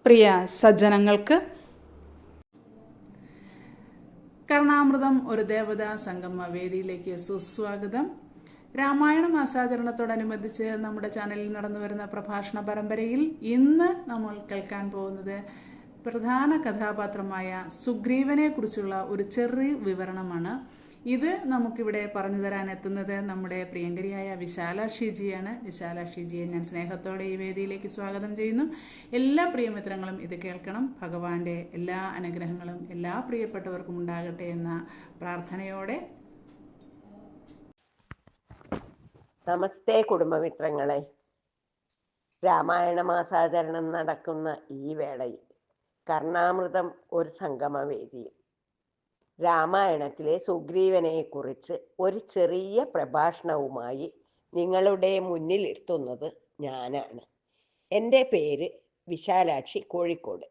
പ്രിയ സജ്ജനങ്ങൾക്ക് കർണാമൃതം ഒരു ദേവതാ സംഗമ വേദിയിലേക്ക് സുസ്വാഗതം. രാമായണ മാസാചരണത്തോടനുബന്ധിച്ച് നമ്മുടെ ചാനലിൽ നടന്നു വരുന്ന പ്രഭാഷണ പരമ്പരയിൽ ഇന്ന് നമ്മൾ കേൾക്കാൻ പോകുന്നത് പ്രധാന കഥാപാത്രമായ സുഗ്രീവനെ കുറിച്ചുള്ള ഒരു ചെറിയ വിവരണമാണ്. ഇത് നമുക്കിവിടെ പറഞ്ഞു തരാൻ എത്തുന്നത് നമ്മുടെ പ്രിയങ്കരിയായ വിശാലാക്ഷിജിയാണ്. വിശാലാക്ഷിജിയെ ഞാൻ സ്നേഹത്തോടെ ഈ വേദിയിലേക്ക് സ്വാഗതം ചെയ്യുന്നു. എല്ലാ പ്രിയമിത്രങ്ങളും ഇത് കേൾക്കണം. ഭഗവാന്റെ എല്ലാ അനുഗ്രഹങ്ങളും എല്ലാ പ്രിയപ്പെട്ടവർക്കും ഉണ്ടാകട്ടെ എന്ന പ്രാർത്ഥനയോടെ. നമസ്തേ കുടുംബമിത്രങ്ങളെ. രാമായണ മാസാചരണം നടക്കുന്ന ഈ വേളയിൽ കർണാമൃതം ഒരു സംഗമവേദിയിൽ രാമായണത്തിലെ സുഗ്രീവനെക്കുറിച്ച് ഒരു ചെറിയ പ്രഭാഷണവുമായി നിങ്ങളുടെ മുന്നിൽ എത്തുന്നത് ഞാനാണ്. എൻ്റെ പേര് വിശാലാക്ഷി, കോഴിക്കോട്.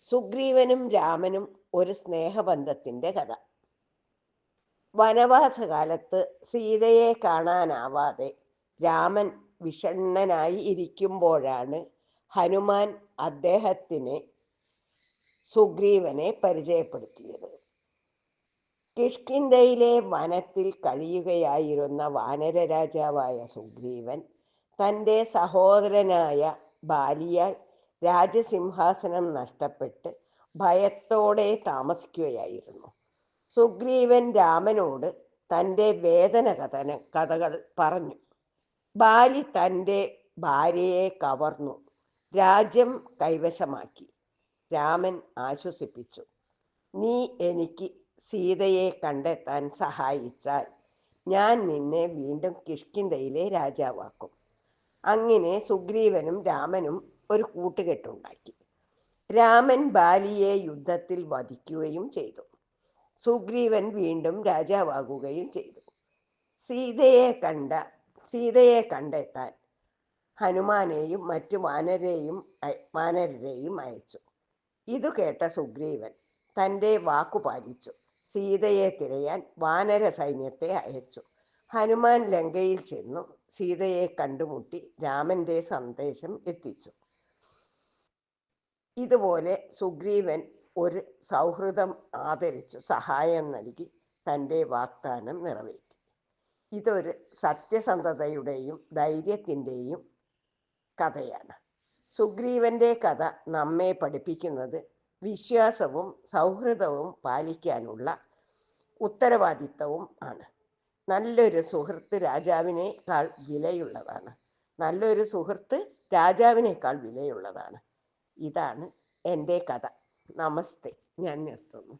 സുഗ്രീവനും രാമനും ഒരു സ്നേഹബന്ധത്തിൻ്റെ കഥ. വനവാസകാലത്ത് സീതയെ കാണാനാവാതെ രാമൻ വിഷണ്ണനായി ഇരിക്കുമ്പോഴാണ് ഹനുമാൻ അദ്ദേഹത്തിന് സുഗ്രീവനെ പരിചയപ്പെടുത്തിയത്. കിഷ്കിന്ധയിലെ വനത്തിൽ കഴിയുകയായിരുന്ന വാനര രാജാവായ സുഗ്രീവൻ തൻ്റെ സഹോദരനായ ബാലിയാൽ രാജസിംഹാസനം നഷ്ടപ്പെട്ട് ഭയത്തോടെ താമസിക്കുകയായിരുന്നു. സുഗ്രീവൻ രാമനോട് തൻ്റെ വേദന കഥകൾ പറഞ്ഞു. ബാലി തൻ്റെ ഭാര്യയെ കവർന്നു രാജ്യം കൈവശമാക്കി. രാമൻ ആശ്വസിപ്പിച്ചു. നീ എനിക്ക് സീതയെ കണ്ടെത്താൻ സഹായിച്ചാൽ ഞാൻ നിന്നെ വീണ്ടും കിഷ്കിന്ധയിലെ രാജാവാക്കും. അങ്ങനെ സുഗ്രീവനും രാമനും ഒരു കൂട്ടുകെട്ടുണ്ടാക്കി. രാമൻ ബാലിയെ യുദ്ധത്തിൽ വധിക്കുകയും ചെയ്തു. സുഗ്രീവൻ വീണ്ടും രാജാവാകുകയും ചെയ്തു. സീതയെ കണ്ടെത്താൻ ഹനുമാനെയും മറ്റു വാനരരെയും അയച്ചു. ഇതു കേട്ട സുഗ്രീവൻ തൻ്റെ വാക്കു പാലിച്ചു. സീതയെ തിരയാൻ വാനര സൈന്യത്തെ അയച്ചു. ഹനുമാൻ ലങ്കയിൽ ചെന്നു സീതയെ കണ്ടുമുട്ടി രാമൻ്റെ സന്ദേശം എത്തിച്ചു. ഇതുപോലെ സുഗ്രീവൻ ഒരു സൗഹൃദം ആദരിച്ചു സഹായം നൽകി തൻ്റെ വാഗ്ദാനം നിറവേറ്റി. ഇതൊരു സത്യസന്ധതയുടെയും ധൈര്യത്തിൻ്റെയും കഥയാണ്. സുഗ്രീവൻ്റെ കഥ നമ്മെ പഠിപ്പിക്കുന്നത് വിശ്വാസവും സൗഹൃദവും പാലിക്കാനുള്ള ഉത്തരവാദിത്തവും ആണ്. നല്ലൊരു സുഹൃത്ത് രാജാവിനേക്കാൾ വിലയുള്ളതാണ്. ഇതാണ് എൻ്റെ കഥ. നമസ്തേ. ഞാൻ നിർത്തുന്നു.